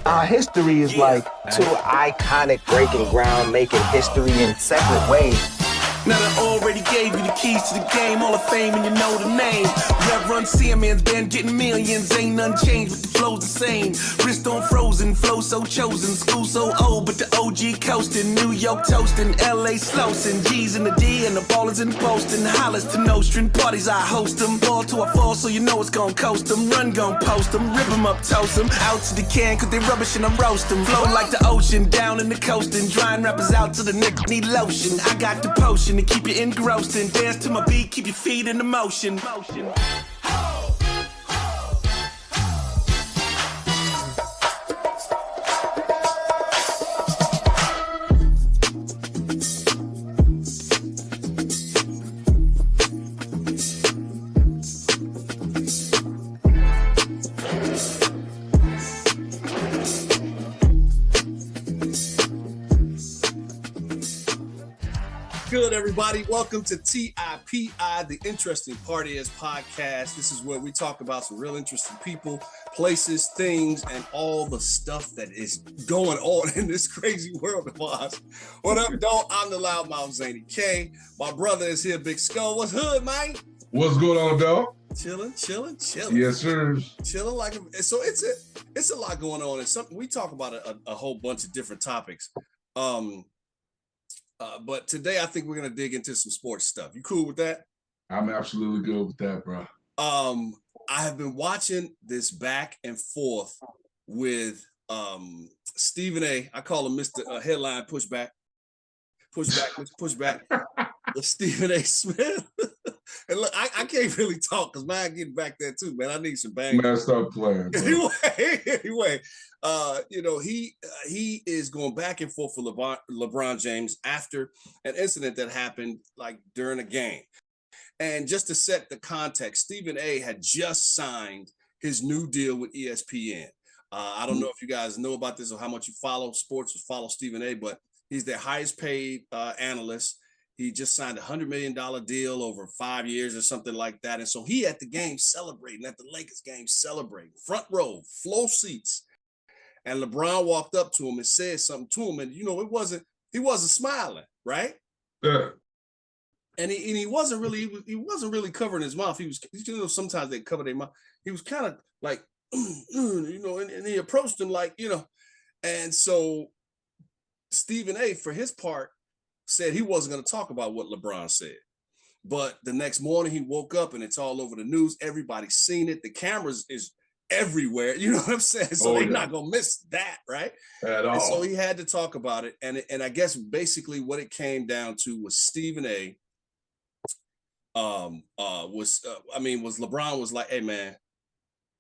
Our history is like two iconic breaking ground, making history in separate ways. Now I already gave you the keys to the game, Hall of Fame, and you know the name. Reverend Seaman's been getting millions, ain't none changed, but the flow's the same. Wrist on frozen, flow so chosen, school so old, but the OG coasting. New York toasting, LA slowsing, G's in the D and the ballers in Boston. Hollers to Nostrin, parties I host them. Ball to a fall, so you know it's gon' coast them. Run gon' post them, rip them up, toast them. Out to the can, cause they rubbish and I'm roast them. Flow like the ocean, down in the coastin'. Drying rappers out to the nigga need lotion. I got the potion to keep you engrossed and dance to my beat, keep your feet in the motion. Good, everybody. Welcome to TIPI, the Interesting Partiers podcast. This is where we talk about some real interesting people, places, things, and all the stuff that is going on in this crazy world of ours. What up, dog? I'm the loudmouth Zany K. My brother is here, Big Skull. What's hood, man? What's going on, dog? Chilling. Yes, sir. Chilling like so. It's a lot going on. It's something we talk about a whole bunch of different topics. But today I think we're gonna dig into some sports stuff. You cool with that? I'm absolutely good with that, bro. I have been watching this back and forth with Stephen A. I call him Mr. Headline Pushback. Stephen A. Smith. And look, I can't really talk because mine getting back there too, man. I need some bang. Man, stop playing. Bro. Anyway, he is going back and forth with LeBron James after an incident that happened like during a game. And just to set the context, Stephen A. had just signed his new deal with ESPN. I don't know if you guys know about this or how much you follow sports or follow Stephen A., but he's their highest paid analyst. He just signed a $100 million deal over 5 years or something like that. And so he at the game celebrating, at the Lakers game celebrating, front row, floor seats. And LeBron walked up to him and said something to him. And, he wasn't smiling, right? Yeah. And he wasn't really covering his mouth. He was, sometimes they cover their mouth. He was kind of like, and he approached him like, and so Stephen A., for his part, said he wasn't going to talk about what LeBron said. But the next morning he woke up and it's all over the news. Everybody's seen it. The cameras is everywhere. You know what I'm saying? So they're not going to miss that, right? At all. And so he had to talk about it. And I guess basically what it came down to was Stephen A. was LeBron was like, hey, man,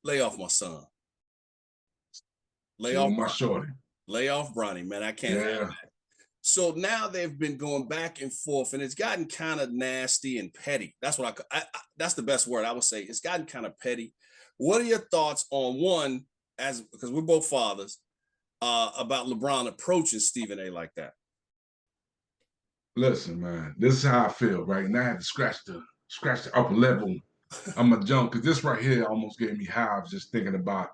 lay off my son. Lay off my shorty. Lay off Bronny, man. I can't have that. So now they've been going back and forth, and it's gotten kind of nasty and petty. That's what that's the best word I would say. It's gotten kind of petty. What are your thoughts on one, because we're both fathers, about LeBron approaching Stephen A. like that? Listen, man, this is how I feel right now. I had to scratch the upper level of my junk, because this right here almost gave me hives just thinking about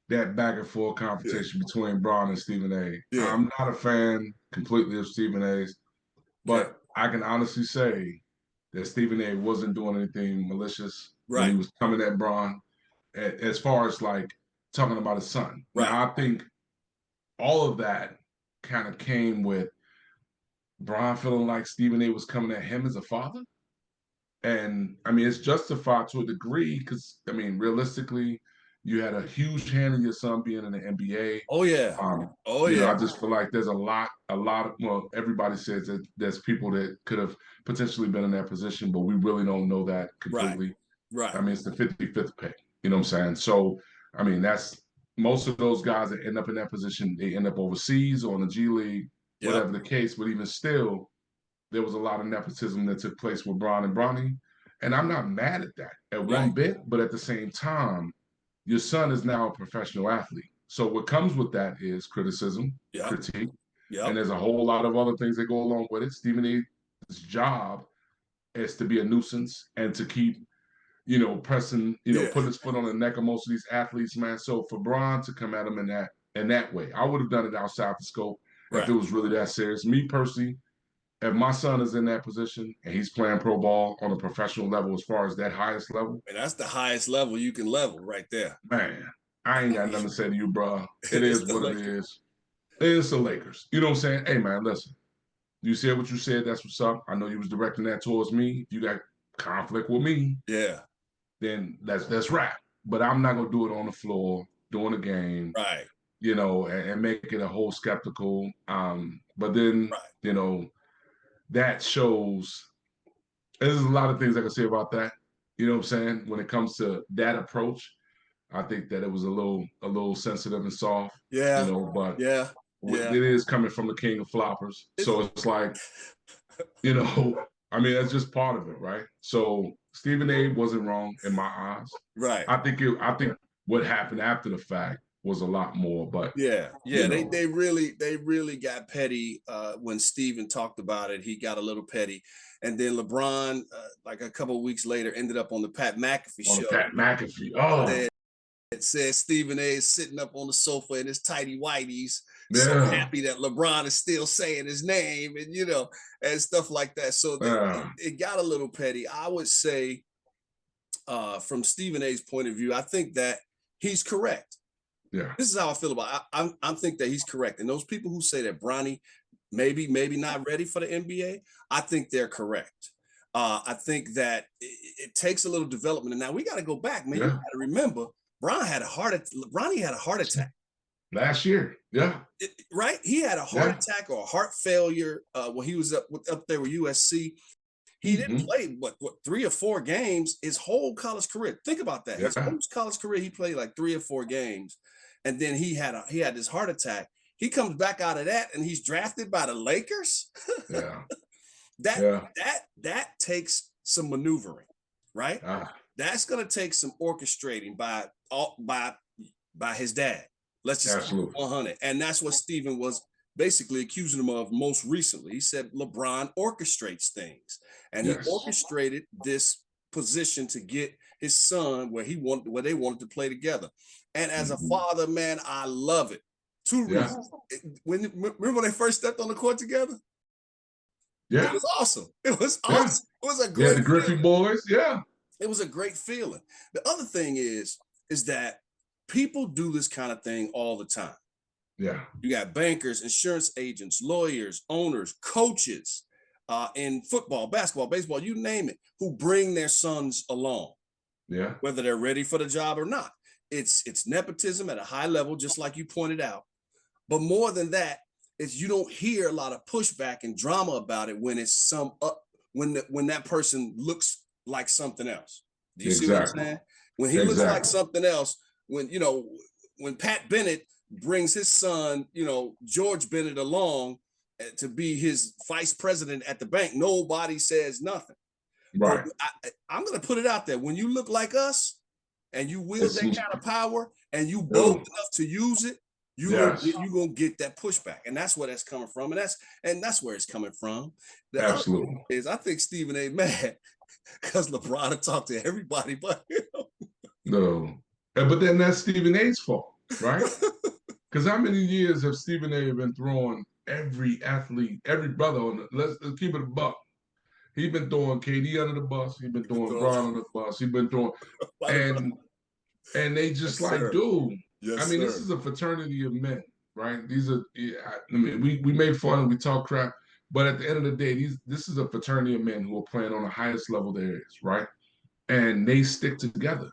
that back and forth confrontation between Bron and Stephen A. Yeah. I'm not a fan completely of Stephen A's, but I can honestly say that Stephen A. wasn't doing anything malicious when he was coming at Bron, as far as like talking about his son. Right. Now, I think all of that kind of came with Bron feeling like Stephen A. was coming at him as a father. And I mean, it's justified to a degree because, I mean, realistically, you had a huge hand in your son being in the NBA. Oh, yeah. I just feel like there's a lot of, well, everybody says that there's people that could have potentially been in that position, but we really don't know that completely. Right. I mean, it's the 55th pick, you know what I'm saying? So, I mean, that's most of those guys that end up in that position, they end up overseas or in the G League, whatever the case. But even still, there was a lot of nepotism that took place with Bron and Bronny. And I'm not mad at that at one bit, but at the same time, your son is now a professional athlete. So what comes with that is criticism, critique, and there's a whole lot of other things that go along with it. Stephen A's job is to be a nuisance and to keep, pressing, putting his foot on the neck of most of these athletes, man. So for Bron to come at him in that in that way. I would have done it outside the scope if Right. it was really that serious. Me personally, if my son is in that position and he's playing pro ball on a professional level, as far as that highest level, And that's the highest level you can level right there. man, I ain't got nothing to say to you, bro. It It's is the what it Lakers. is. It's the Lakers. You know what I'm saying? Hey, man, listen. You said what you said. That's what's up. I know you was directing that towards me. If you got conflict with me, Yeah. then that's right. But I'm not gonna do it on the floor during a game, Right. you know, and make it a whole skeptical. But then, Right. you know, that shows. There's a lot of things I can say about that. You know what I'm saying? When it comes to that approach, I think that it was a little sensitive and soft. You Yeah. know, but Yeah. Yeah. it is coming from the king of floppers, so it's like, you know, I mean, that's just part of it, right? So Stephen A. wasn't wrong in my eyes. Right. I think what happened after the fact was a lot more, but Yeah, you yeah, know, they really got petty when Steven talked about it. He got a little petty, and then LeBron, like a couple of weeks later, ended up on the Pat McAfee on the show. Pat McAfee. Oh, It says Stephen A. is sitting up on the sofa in his tidy whities, so yeah, happy that LeBron is still saying his name, and and stuff like that. So yeah, it got a little petty. I would say, from Stephen A.'s point of view, I think that he's correct. yeah, This is how I feel about it. I think that he's correct. And those people who say that Bronny maybe not ready for the NBA, I think they're correct. I think that it takes a little development. And now we got to go back, man. You yeah. got to remember, Bronny had a heart attack. Last year, yeah, Right? He had a heart yeah. attack or a heart failure when he was up there with USC. He didn't Hmm. play what 3 or 4 games his whole college career. Think about that. His Yeah, whole college career, he played like 3 or 4 games, and then he had this heart attack. He comes back out of that, and he's drafted by the Lakers. yeah, that yeah. that takes some maneuvering, right? Ah, That's going to take some orchestrating by his dad. Let's just keep it absolutely. 100, and that's what Steven was basically accusing him of most recently. He said LeBron orchestrates things, and he Yes. orchestrated this position to get his son where they wanted to play together. And as a Hmm. father, man, I love it. Two Yeah, reasons. Remember when they first stepped on the court together? It yeah, was awesome. It was yeah. awesome. It was a Yeah, the great Griffey feeling. boys. Yeah, It was a great feeling. The other thing is that people do this kind of thing all the time. yeah, You got bankers, insurance agents, lawyers, owners, coaches in football, basketball, baseball, you name it, who bring their sons along, yeah. whether they're ready for the job or not. It's nepotism at a high level, just like you pointed out. But more than that, is you don't hear a lot of pushback and drama about it when it's when that person looks like something else. Do you see what I'm Exactly. saying? When he looks like Exactly. something else, when Pat Bennett brings his son, George Bennett along to be his vice president at the bank, nobody says nothing. But Right. I'm going to put it out there. When you look like us and you wield It's that kind of power and you bold oh, enough to use it, yes, you're gonna get that pushback, and that's where that's coming from, and that's where it's coming from. The other absolutely. thing is, I think Stephen A. mad because LeBron had talked to everybody but him. No. But then that's Stephen A's fault, right? Because how many years have Stephen A been throwing every athlete, every brother on the, let's keep it a buck. He's been throwing KD under the bus. He's been throwing Bron under the bus. He's been throwing, and they just Yes, like, sir. dude. I Yes, mean, this sir. is a fraternity of men, right? These are, I mean, we make fun and we talk crap, but at the end of the day, this is a fraternity of men who are playing on the highest level there is, right? And they stick together.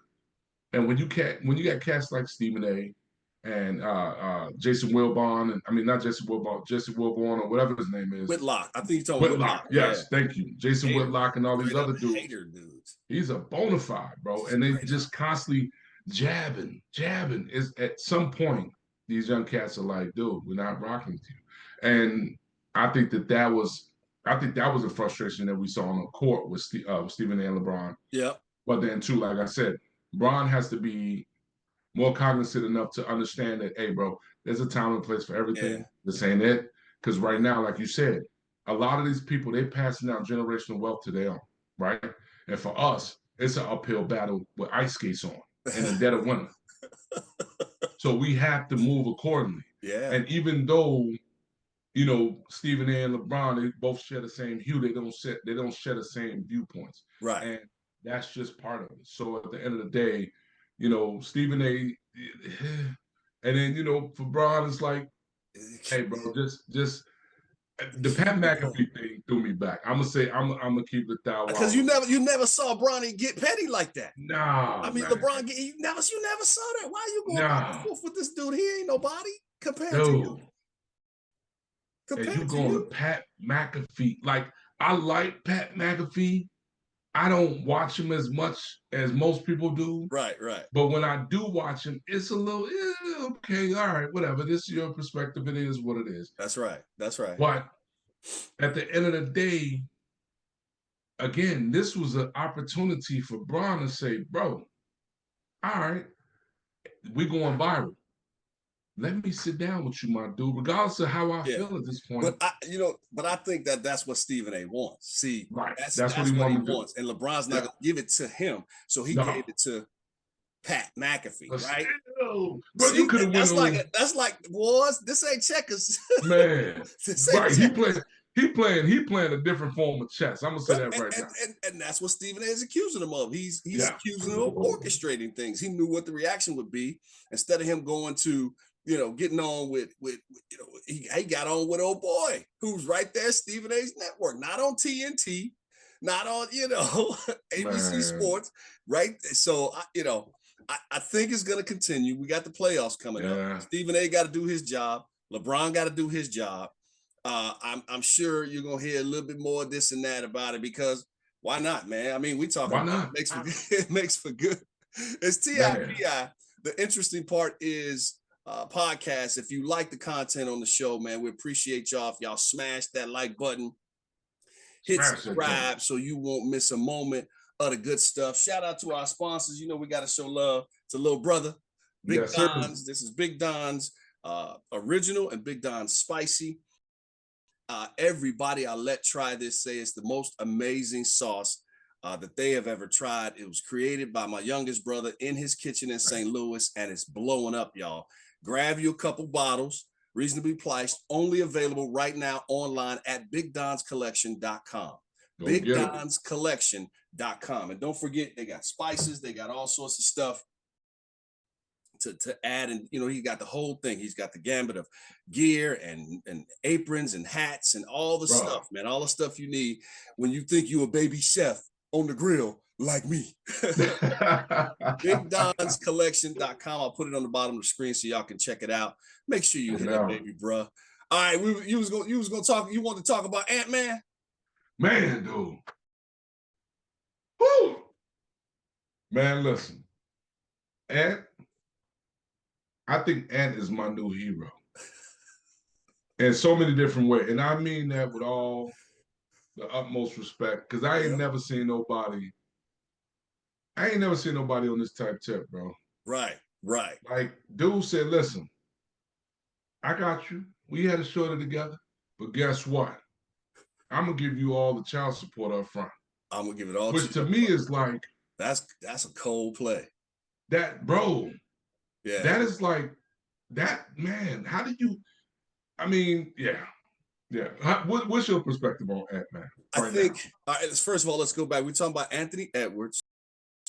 And when you got cats like Stephen A. and Jason Wilbon, and I mean not Jason Wilbon, Jason Wilborn or whatever his name is, Whitlock. I think you're talking Whitlock. Whitlock. Yeah. Yes, thank you, Jason Hater. Whitlock and all these Straight up other dudes. hater dudes. He's a bona fide, bro, and they Straight up. just constantly jabbing. Is at some point these young cats are like, dude, we're not rocking with you, and I think that was a frustration that we saw on the court with Stephen A. and LeBron. Yep. But then too, like I said, Bron has to be more cognizant enough to understand that, hey, bro, there's a time and place for Yeah. everything. This ain't it. Because right now, like you said, a lot of these people, they passing down generational wealth to their own, right? And for us, it's an uphill battle with ice skates on in the dead of winter. So we have to move accordingly. Yeah. And even though, you know, Stephen A. and LeBron, they both share the same hue, they don't share the same viewpoints. Right. And that's just part of it. So at the end of the day, you know, Stephen A. And then, you know, for Bron, it's like, hey, bro, just the Pat McAfee thing threw me back. I'm gonna keep it that way. Because you never saw Bronny get petty like that. Nah, I mean, man. LeBron, you never saw that. Why are you going back and forth with this dude? He ain't nobody compared to you. And you going to Pat McAfee. Like, I like Pat McAfee. I don't watch him as much as most people do. Right. But when I do watch him, it's a little, okay, all right, whatever. This is your perspective. It is what it is. That's right. But at the end of the day, again, this was an opportunity for Bron to say, bro, all right, we going viral. Let me sit down with you, my dude, regardless of how I feel at this point. But I think that's what Stephen A. wants. See, right. That's what he wants. And LeBron's not gonna give it to him. So he gave it to Pat McAfee, right? Bro, you could have went that's like boys, this ain't checkers. Man. Right. He playing a different form of chess. I'm gonna say that right now. And that's what Stephen A. is accusing him of. He's accusing him of orchestrating things. He knew what the reaction would be. Instead of him going to, you know, getting on with you know, he got on with old boy who's right there, Stephen A.'s network, not on TNT, not on, you know, ABC Sports, right? So, you know, I think it's going to continue. We got the playoffs coming up. Stephen A. got to do his job. LeBron got to do his job. I'm sure you're going to hear a little bit more of this and that about it, because why not, man? I mean, we talking about it makes for good. It's TIPI. The interesting part is podcast. If you like the content on the show, man, we appreciate y'all. If y'all smash that like button, hit subscribe so you won't miss a moment of the good stuff. Shout out to our sponsors. You know, we got to show love to little brother, Big Don's. This is Big Don's original and Big Don's spicy. Everybody I let try this say it's the most amazing sauce that they have ever tried. It was created by my youngest brother in his kitchen in St. Louis, and it's blowing up, y'all. Grab you a couple bottles, reasonably priced, only available right now online at BigDonsCollection.com. BigDonsCollection.com. And don't forget, they got spices, they got all sorts of stuff to add. And, you know, he got the whole thing. He's got the gambit of gear and aprons and hats and all the stuff, man, all the stuff you need when you think you're a baby chef on the grill like me. BigDonsCollection.com. I'll put it on the bottom of the screen so y'all can check it out. Make sure you hit that baby, bruh. All right, you was gonna talk. You want to talk about Ant-Man? Man, dude. Woo! Man, listen. Ant, I think Ant is my new hero. In so many different ways. And I mean that with all the utmost respect, because I ain't never seen nobody on this type tip, bro. Right. Like, dude said, listen, I got you. We had a shorter together, but guess what? I'm gonna give you all the child support up front. I'm gonna give it all. Which to me is like, that's a cold play. That, bro. Yeah. That is like, that, man. How do you? I mean, yeah. What's your perspective on Ant-Man? I think, all right, first of all, let's go back. We're talking about Anthony Edwards.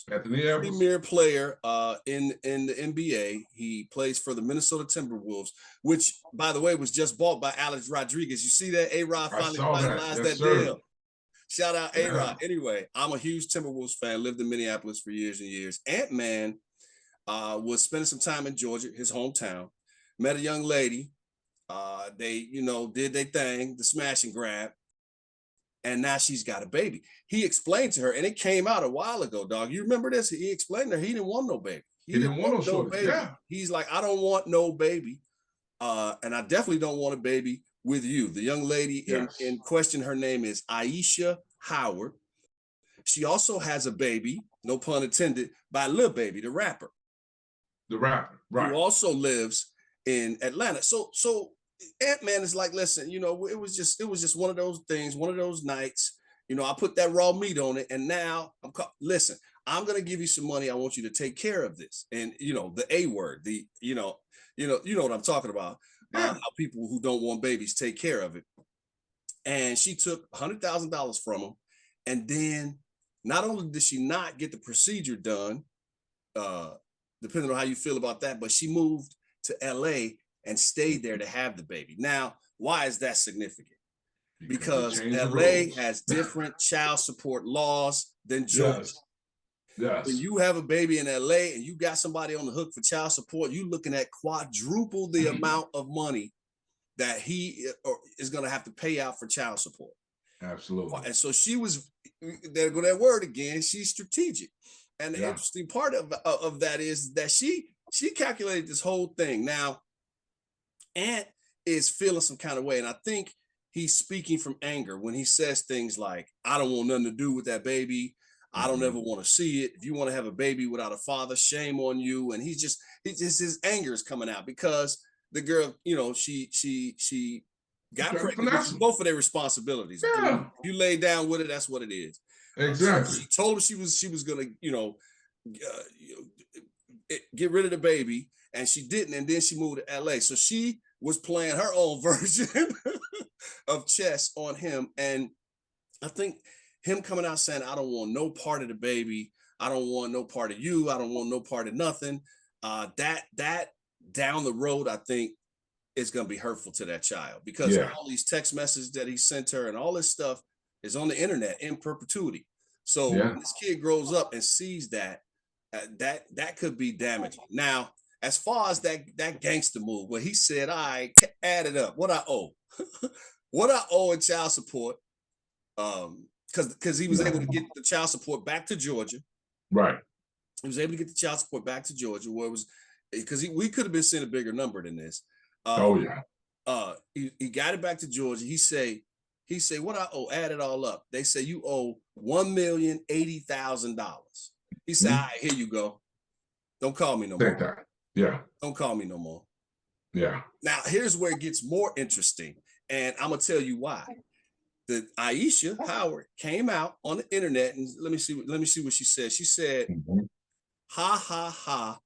Premier player in the NBA. He plays for the Minnesota Timberwolves, which, by the way, was just bought by Alex Rodriguez. You see that? A-Rod finally finalized that deal. Shout out A-Rod. Anyway, I'm a huge Timberwolves fan, lived in Minneapolis for years and years. Ant-Man was spending some time in Georgia, his hometown, met a young lady. They, you know, did their thing, the smash and grab. And now she's got a baby. He explained to her, and it came out a while ago, dog. You remember this? He explained to her he didn't want no baby. He didn't want no baby. Yeah. He's like, I don't want no baby. And I definitely don't want a baby with you. The young lady in question, her name is Aisha Howard. She also has a baby, no pun intended, by Lil Baby, the rapper. The rapper, right. Who also lives in Atlanta. So Ant-Man is like, listen, you know, it was just one of those things, one of those nights. You know, I put that raw meat on it, and now listen, I'm going to give you some money. I want you to take care of this. And, the A word, you know what I'm talking about. How people who don't want babies take care of it. And she took $100,000 from him. And then not only did she not get the procedure done, depending on how you feel about that, but she moved to LA and stayed there to have the baby. Now, why is that significant? Because LA has different child support laws than Georgia. Yes. When you have a baby in LA and you got somebody on the hook for child support, you're looking at quadruple the amount of money that he is going to have to pay out for child support. Absolutely. And so she was, there go that word again, she's strategic. And the interesting part of that is that she calculated this whole thing. Now, Ant is feeling some kind of way. And I think he's speaking from anger when he says things like, I don't want nothing to do with that baby. I don't ever want to see it. If you want to have a baby without a father, shame on you. And he's just his anger is coming out because the girl, she got pregnant. Both of their responsibilities. Yeah. You lay down with it, that's what it is. Exactly. She told him she was gonna, get rid of the baby, and she didn't. And then she moved to LA. So she was playing her own version of chess on him. And I think him coming out saying, I don't want no part of the baby. I don't want no part of you. I don't want no part of nothing. That down the road, I think is going to be hurtful to that child because all these text messages that he sent her and all this stuff is on the internet in perpetuity. So when this kid grows up and sees that, that could be damaging. Now, as far as that gangster move, where he said, I added up what I owe, what I owe in child support, because he was able to get the child support back to Georgia. Right. He was able to get the child support back to Georgia, where it was because we could have been seeing a bigger number than this. He got it back to Georgia. He say what I owe, add it all up. They say you owe $1,080,000. He said, all right, here you go. Don't call me no more. Take that. Yeah. Don't call me no more. Yeah. Now here's where it gets more interesting, and I'm gonna tell you why. The Aisha Howard came out on the internet, and let me see what she said. She said, ha ha ha.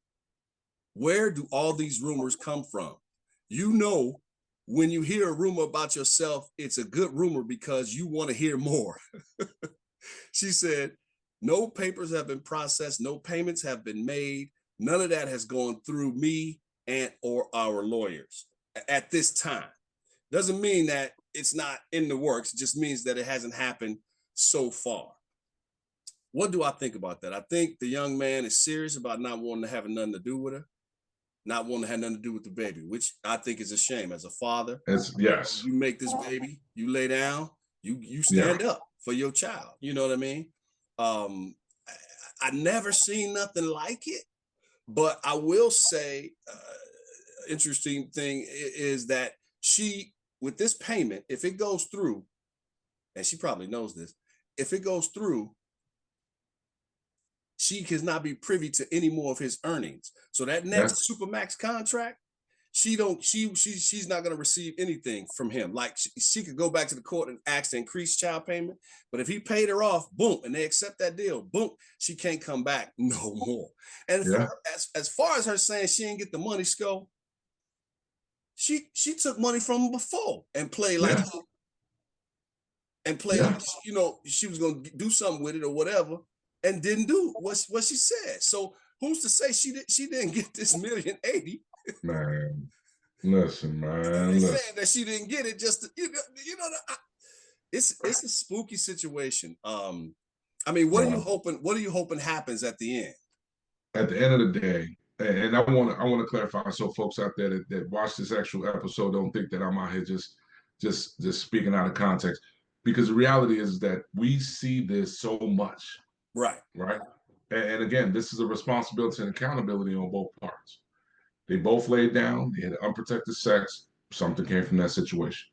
Where do all these rumors come from? When you hear a rumor about yourself, it's a good rumor because you want to hear more. She said, no papers have been processed. No payments have been made. None of that has gone through me and or our lawyers at this time. Doesn't mean that it's not in the works. It just means that it hasn't happened so far. What do I think about that? I think the young man is serious about not wanting to have nothing to do with her. Not wanting to have nothing to do with the baby, which I think is a shame. As a father, you make this baby, you lay down, you stand up for your child. You know what I mean? I never seen nothing like it, but I will say, interesting thing is that she, with this payment, if it goes through, and she probably knows this, if it goes through, she cannot be privy to any more of his earnings. So that next Supermax contract, she's not going to receive anything from him. Like she could go back to the court and ask to increase child payment, but if he paid her off, boom, and they accept that deal, boom, she can't come back no more. And as far as her saying she didn't get the money, Sco, she took money from him before and played like she was going to do something with it or whatever. And didn't do what she said. So who's to say she didn't get this $1,080,000? Man, listen, man. They saying that she didn't get it just to, it's a spooky situation. I mean, what are you hoping? What are you hoping happens at the end? At the end of the day, and I want to clarify so folks out there that watch this actual episode don't think that I'm out here just speaking out of context, because the reality is that we see this so much. Right. And again, this is a responsibility and accountability on both parts. They both laid down, they had unprotected sex, something came from that situation.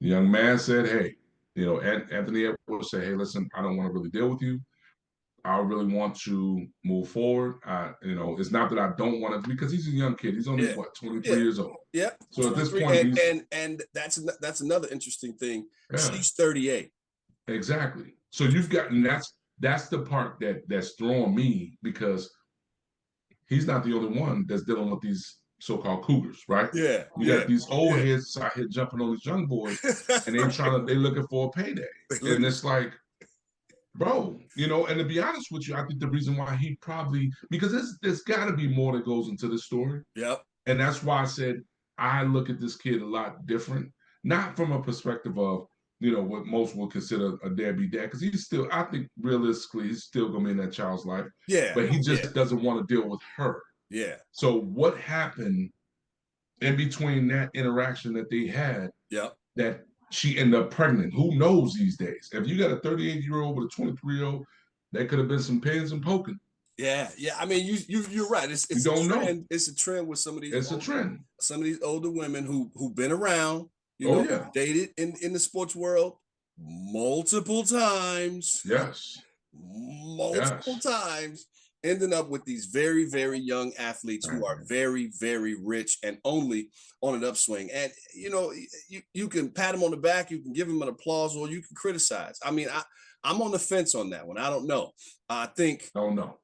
The young man said, hey, Anthony Edwards said, hey, listen, I don't want to really deal with you. I really want to move forward. It's not that I don't want to, because he's a young kid. He's only 23 years old. Yeah. So at this point, and that's another interesting thing. Yeah. She's 38. Exactly. So you've gotten that's the part that's throwing me, because he's not the only one that's dealing with these so-called cougars, right? Yeah, You yeah, got these old yeah. heads out here jumping on these young boys, That's and they looking for a payday. And it's like, bro, and to be honest with you, I think the reason why he probably, because there's got to be more that goes into this story. Yep. And that's why I said I look at this kid a lot different, not from a perspective of, what most would consider a deadbeat dad, because he's still, I think realistically, he's still going to be in that child's life. Yeah. But he just Yeah. doesn't want to deal with her. Yeah. So what happened in between that interaction that they had, Yep. that she ended up pregnant? Who knows these days? If you got a 38-year-old with a 23-year-old, that could have been some pins and poking. Yeah, yeah. I mean, you're right. It's You a don't know. trend. It's a trend with some of these. It's a trend. Some of these older women who've been around, Oh, yeah. dated in the sports world multiple times. Yes. Multiple times, ending up with these very, very young athletes who are very, very rich and only on an upswing. And you can pat them on the back, you can give them an applause, or you can criticize. I mean, I'm on the fence on that one. I don't know. I think Don't know.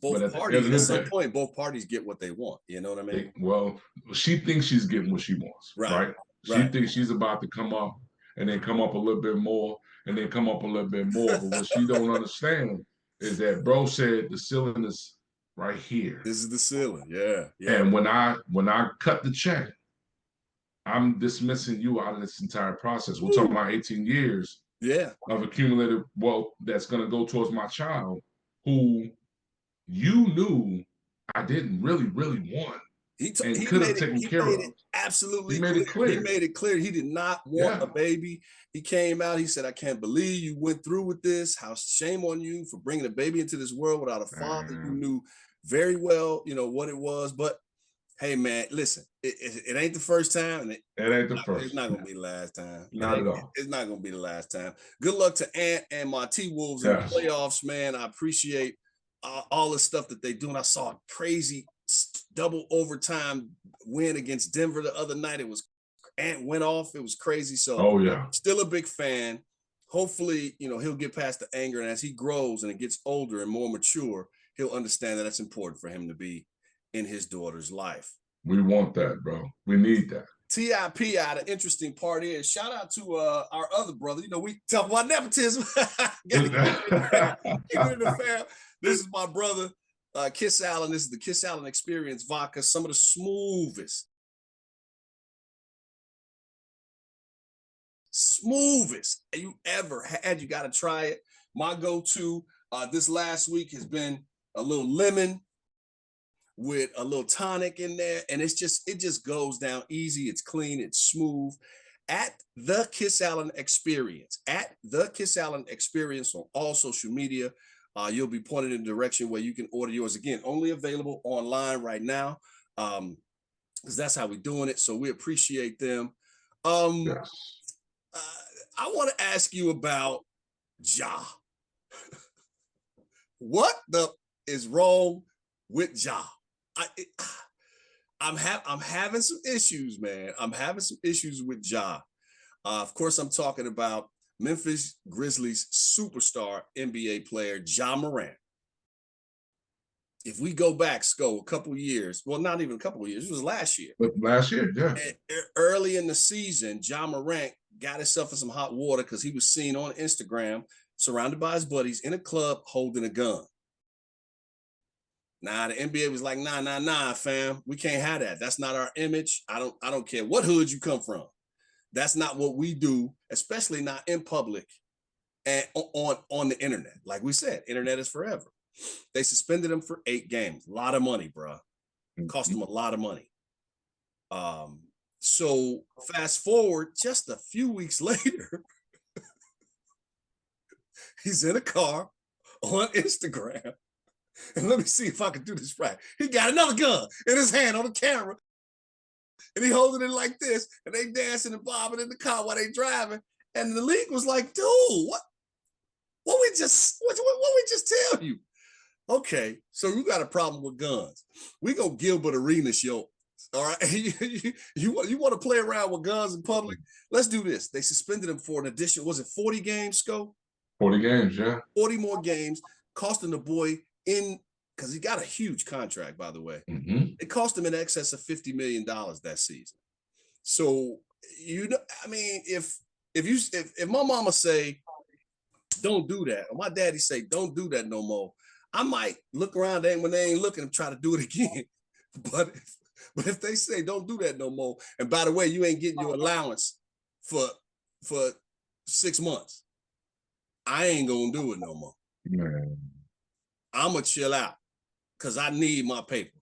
both parties, at some point, both parties get what they want. You know what I mean? Well, she thinks she's getting what she wants, right? She thinks she's about to come up and then come up a little bit more and then come up a little bit more. But what she don't understand is that bro said the ceiling is right here. This is the ceiling. Yeah. Yeah. And when I cut the check, I'm dismissing you out of this entire process. We're talking about 18 years of accumulated wealth that's going to go towards my child, who you knew I didn't really want. He could have taken care of it. Absolutely. He made it clear. He made it clear he did not want a baby. He came out. He said, "I can't believe you went through with this. How shame on you for bringing a baby into this world without a father. You knew very well, what it was. But hey, man, listen, it ain't the first time. It ain't the first. It's not going to be the last time. Not at all. It's not going to be the last time. Good luck to Ant and my T-Wolves in the playoffs, man. I appreciate all the stuff that they do. And I saw a crazy double overtime win against Denver the other night. It was Ant went off. It was crazy. So still a big fan. Hopefully, he'll get past the anger, and as he grows and it gets older and more mature, he'll understand that it's important for him to be in his daughter's life. We want that, bro. We need that. TIPI had an interesting part here. Shout out to our other brother. We talk about nepotism. Get it in the fam. This is my brother, Kiss Allen. This is the Kiss Allen Experience Vodka. Some of the smoothest you ever had. You got to try it. My go-to this last week has been a little lemon with a little tonic in there, and it just goes down easy. It's clean, it's smooth. At the Kiss Allen Experience, on all social media, you'll be pointed in a direction where you can order yours. Again, only available online right now, because that's how we're doing it. So we appreciate them. I want to ask you about Ja. What is wrong with Ja? I'm having some issues, man. I'm having some issues with Ja. Of course, I'm talking about Memphis Grizzlies superstar NBA player Ja Morant. If we go back, a couple years, well, not even a couple of years, it was last year. But last year, yeah. Early in the season, Ja Morant got himself in some hot water because he was seen on Instagram surrounded by his buddies in a club holding a gun. Nah, the NBA was like, nah, fam. We can't have that. That's not our image. I don't care what hood you come from. That's not what we do, especially not in public and on the internet. Like we said, internet is forever. They suspended him for 8 games. A lot of money, bro. Cost him a lot of money. So fast forward just a few weeks later, he's in a car on Instagram. And let me see if I can do this right. He got another gun in his hand on the camera. And he holding it like this. And they dancing and bobbing in the car while they driving. And the league was like, dude, what we just tell you? Okay, so you got a problem with guns. We go Gilbert Arenas, yo. All right. You want to play around with guns in public? Let's do this. They suspended him for an addition. Was it 40 games, Sco? 40 games, yeah. 40 more games, costing the boy because he got a huge contract, by the way. It cost him in excess of $50 million that season. So, I mean, if my mama say, don't do that, or my daddy say, don't do that no more, I might look around when they ain't looking and try to do it again. But if they say, don't do that no more, and by the way, you ain't getting your allowance for 6 months, I ain't gonna do it no more. Man. I'm gonna chill out because I need my paper.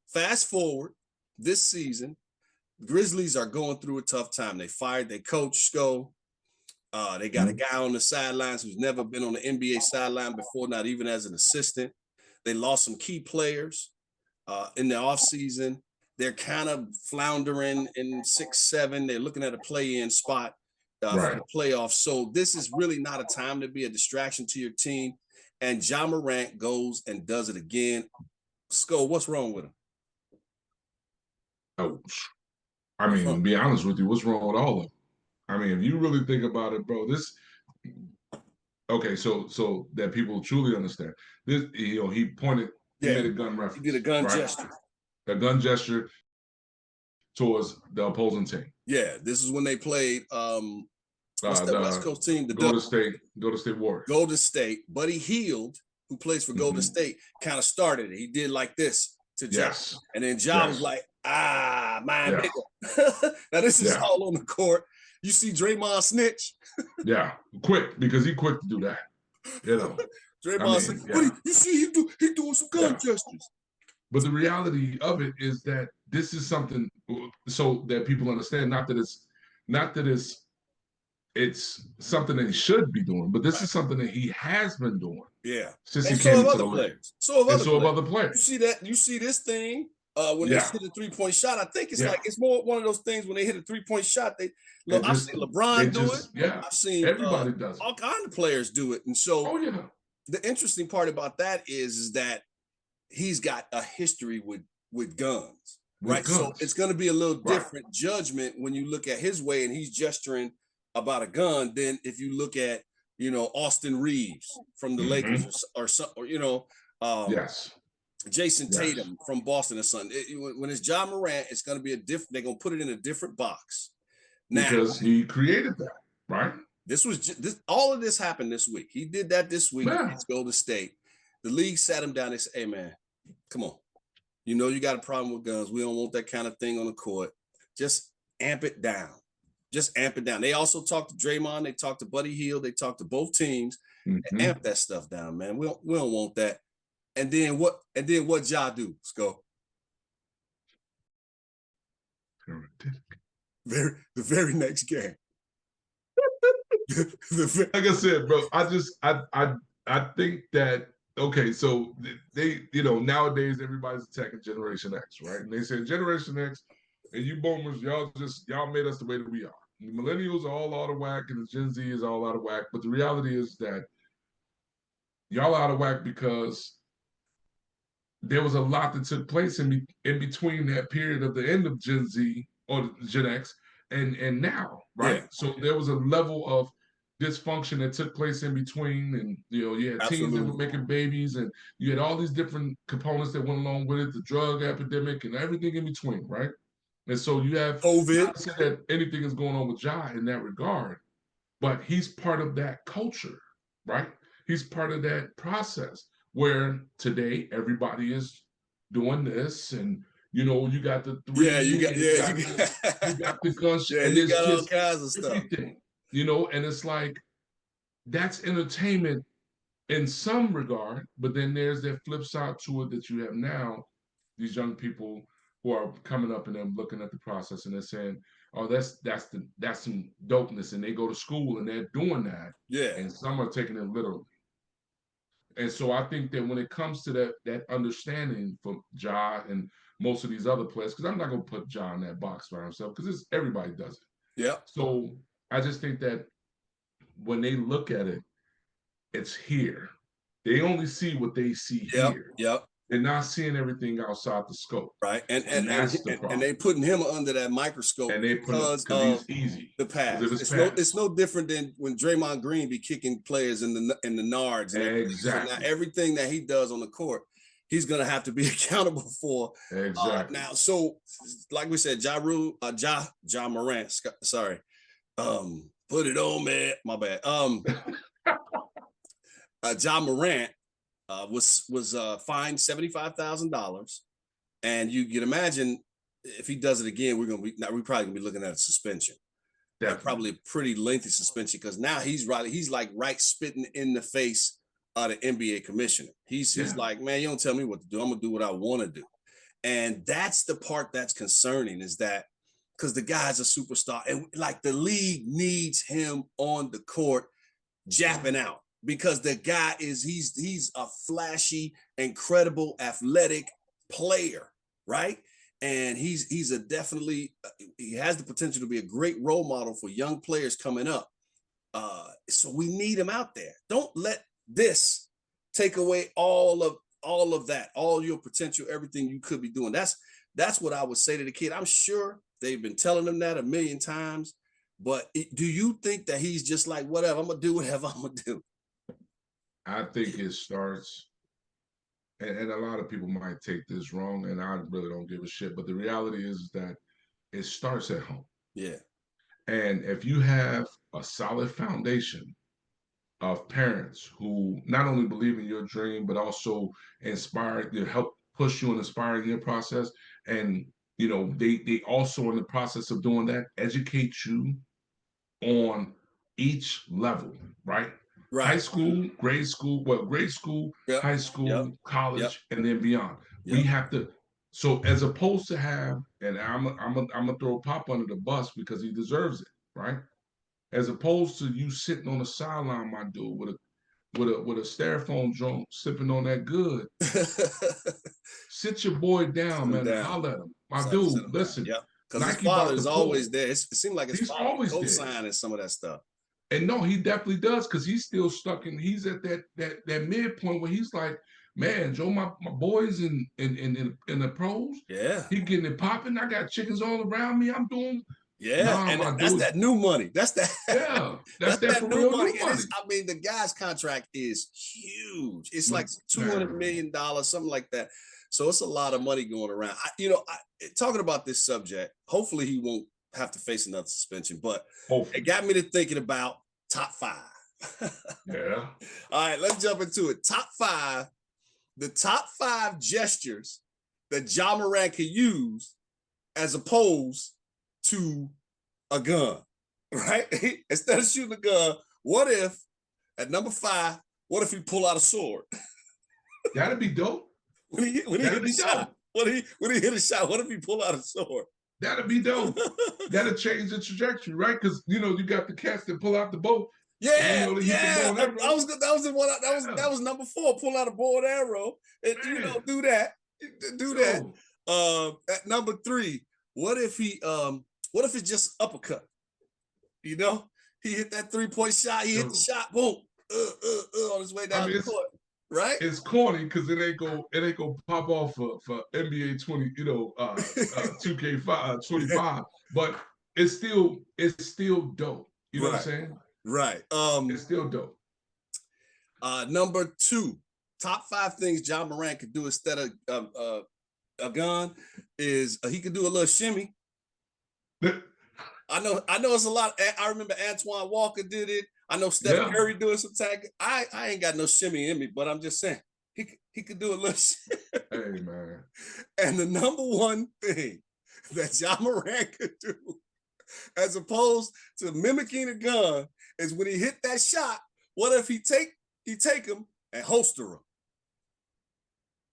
Fast forward this season, Grizzlies are going through a tough time. They fired their coach, Sko. They got a guy on the sidelines who's never been on the NBA sideline before, not even as an assistant. They lost some key players in the offseason. They're kind of floundering in 6-7. They're looking at a play-in spot for the playoffs. So this is really not a time to be a distraction to your team. And Ja Morant goes and does it again. Sko, what's wrong with him? Ouch. I mean, to be honest with you, what's wrong with all of them? I mean, if you really think about it, bro, okay, so that people truly understand this, he made a gun reference. He did a gun gesture. A gun gesture towards the opposing team. Yeah, this is when they played what's that West Coast team? The Golden State Warriors. Golden State. Buddy Hield, who plays for Golden State, kind of started it. He did like this to Ja. And then Ja was like, mine bigger. Now this is all on the court. You see Draymond snitch? Quick, because he quick to do that. You know. Draymond snitch. You see he doing some gun gestures. But the reality of it is that this is something so that people understand, not that it's something that he should be doing, but this is something that he has been doing. Yeah. Since he came into the league. So have other players. You see that? You see this thing when they hit a 3-point shot. I think it's like it's more one of those things when they hit a 3-point shot. I've seen LeBron do it. Yeah. I've seen everybody does it. All kinds of players do it. And so the interesting part about that is that he's got a history with guns. Right. So it's going to be a little different judgment when you look at his way and he's gesturing about a gun than if you look at, Austin Reeves from the Lakers or Jason Tatum from Boston or something. When it's Ja Morant, it's going to be they're going to put it in a different box. Now, because he created that, right? All of this happened this week. He did that this week against Golden State. The league sat him down and said, hey, man, come on. You got a problem with guns. We don't want that kind of thing on the court. Just amp it down. They also talked to Draymond. They talked to Buddy Hield. They talked to both teams. And amp that stuff down, man. We don't want that. And then what Ja do, Sko? The very next game. Like I said, bro, I think that okay, so they, nowadays everybody's attacking Generation X, right? And they say Generation X and you boomers, y'all made us the way that we are. The millennials are all out of whack and the Gen Z is all out of whack. But the reality is that y'all out of whack because there was a lot that took place in between that period of the end of Gen Z or Gen X and now, right? Yeah. So there was a level of dysfunction that took place in between, and you had teens that were making babies, and you had all these different components that went along with it, the drug epidemic and everything in between, right? And so you have COVID. Not to say that anything is going on with Ja in that regard, but he's part of that culture, right? He's part of that process where today everybody is doing this, and you got the three. You got the guns, and you got all kinds of stuff. Everything. And it's like, that's entertainment in some regard, but then there's that flip side to it that you have now, these young people who are coming up and they're looking at the process and they're saying, oh, that's some dopeness, and they go to school and they're doing that. Yeah. And some are taking it literally. And so I think that when it comes to that understanding for Ja and most of these other players, because I'm not going to put Ja in that box by himself, because everybody does it. Yeah. So I just think that when they look at it, it's here. They only see what they see here. Yep. They're not seeing everything outside the scope. Right. And that's the problem. And they putting him under that microscope and they put because he's easy. the pass. It's It's no different than when Draymond Green be kicking players in the nards. And exactly. So now everything that he does on the court, he's gonna have to be accountable for. Exactly. Now, so like we said, Ja Morant. Sorry. Put it on, man. My bad. Ja Morant was fined $75,000, and you can imagine if he does it again, we're probably gonna be looking at a suspension. Probably a pretty lengthy suspension because now he's like spitting in the face of the NBA commissioner. He's like, man, you don't tell me what to do. I'm gonna do what I want to do, and that's the part that's concerning is that because the guy's a superstar and like the league needs him on the court japping out. Because the guy he's a flashy, incredible, athletic player, right? And he's a definitely he has the potential to be a great role model for young players coming up. So we need him out there. Don't let this take away all of that, all your potential, everything you could be doing. That's what I would say to the kid. I'm sure they've been telling him that a million times, but do you think that he's just like whatever? I'm gonna do whatever I'm gonna do. I think it starts, and a lot of people might take this wrong, and I really don't give a shit. But the reality is that it starts at home. Yeah. And if you have a solid foundation of parents who not only believe in your dream, but also inspire you, help push you and inspire your process, and they also in the process of doing that educate you on each level, right? Right. High school, grade school, high school, college, and then beyond. We have to. So as opposed to have, and I'm gonna throw Pop under the bus because he deserves it, right? As opposed to you sitting on the sideline, my dude, with a styrofoam joint, sipping on that good. Sit your boy down, man, and holler at him, my dude. Listen, because his father is always there. It seems like his father always co-signing some of that stuff. And no, he definitely does because he's still stuck in. He's at that midpoint where he's like, man, Joe, my boys in the pros. Yeah, he getting it popping. I got chickens all around me. I'm doing. Yeah, and that's that new money. That's that. Yeah, that's that new money. I mean, the guy's contract is huge. It's like $200 million, something like that. So it's a lot of money going around. Talking about this subject, hopefully he won't have to face another suspension, but it got me to thinking about top 5. Yeah. All right, let's jump into it. Top 5, the top 5 gestures that Ja Morant could use as opposed to a gun, right? Instead of shooting a gun, what if at number 5, what if he pull out a sword? That'd be dope. When he hit a shot, when he hit a shot, what if he pull out a sword? That'd be dope. That'd change the trajectory, right? Because you got the cats that pull out the boat. Yeah, that was number 4. Pull out a bow and arrow, and do that. At number 3, what if it's just uppercut? He hit that 3-point shot. He hit the shot. Boom. On his way down the court. Right? It's corny because it ain't go pop off for NBA 2K5 25, but it's still dope. You know what I'm saying? Right. It's still dope. Number 2, top 5 things Ja Morant could do instead of a gun is he could do a little shimmy. I know it's a lot. I remember Antoine Walker did it. I know Steph Curry doing some tag. I ain't got no shimmy in me, but I'm just saying he could do a little shit. Hey, man. And the number 1 thing that Ja Morant could do, as opposed to mimicking a gun, is when he hit that shot, what if he take him and holster him?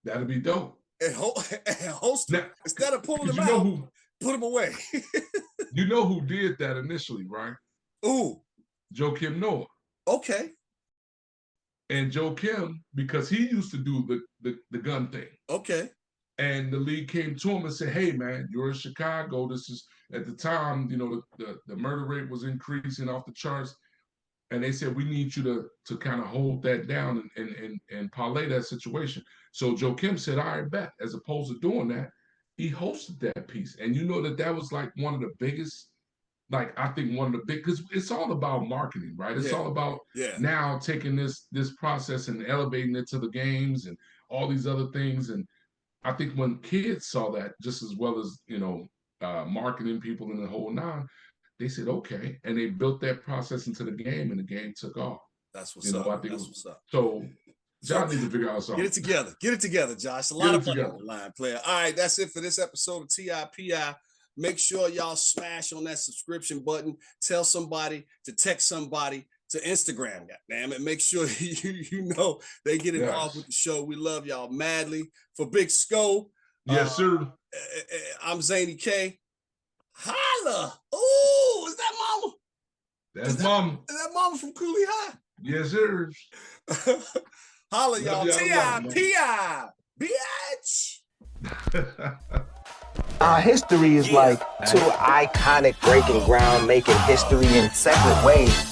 That'd be dope. And holster him. Instead of pulling him out, put him away. You know who did that initially, right? Ooh. Joakim Noah. Okay. And Joakim, because he used to do the gun thing. Okay. And the league came to him and said, hey, man, you're in Chicago. This is, at the time, the murder rate was increasing off the charts. And they said, we need you to kind of hold that down and parlay that situation. So Joe Kim said, all right, bet. As opposed to doing that, he hosted that piece. And you know that was like one of the biggest, like I think one of the big, because it's all about marketing, right? It's all about now taking this process and elevating it to the games and all these other things. And I think when kids saw that, just as well as, marketing people in the whole nine, they said, okay. And they built that process into the game, and the game took off. That's what's up. I think That's what's up. So John needs to figure out something. Get it together. Get it together, Josh. A lot of money on the line, player. All right, that's it for this episode of TIPI. Make sure y'all smash on that subscription button. Tell somebody to text somebody to Instagram. Damn it. Make sure you know they get involved with the show. We love y'all madly. For Big Sko. Yes, sir. I'm Zany K. Holla. Ooh, is that mama? That's mama. Is that mama from Cooley High? Yes, sir. Holla, y'all. TIPI, bitch. Our history is like two iconic breaking ground, making history in separate ways.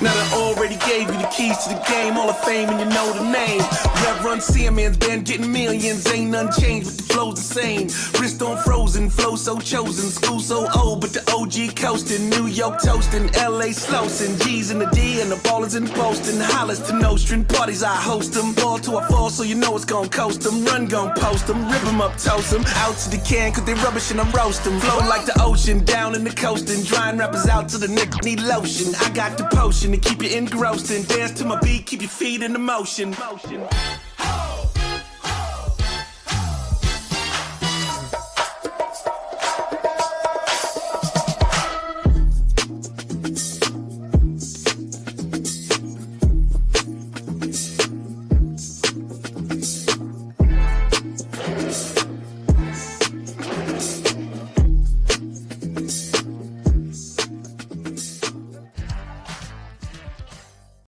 Now I already gave you the keys to the game, Hall of Fame, and you know the name. Reverend Simeon's been getting millions, ain't none changed, but the flow's the same. Wrist on frozen, flow so chosen, school so old, but the OG coasting. New York toasting, LA slowsin', G's in the D and the ballers in Boston. Hollers to Nostrin, parties I host them. Ball to a fall, so you know it's gon' coast them. Run gon' post them, rip them up, toast them. Out to the can, cause they rubbish and I'm roast them. Flow like the ocean, down in the coastin'. Drying rappers out to the nigga need lotion. I got the potion to keep you engrossed and dance to my beat, keep your feet in the motion.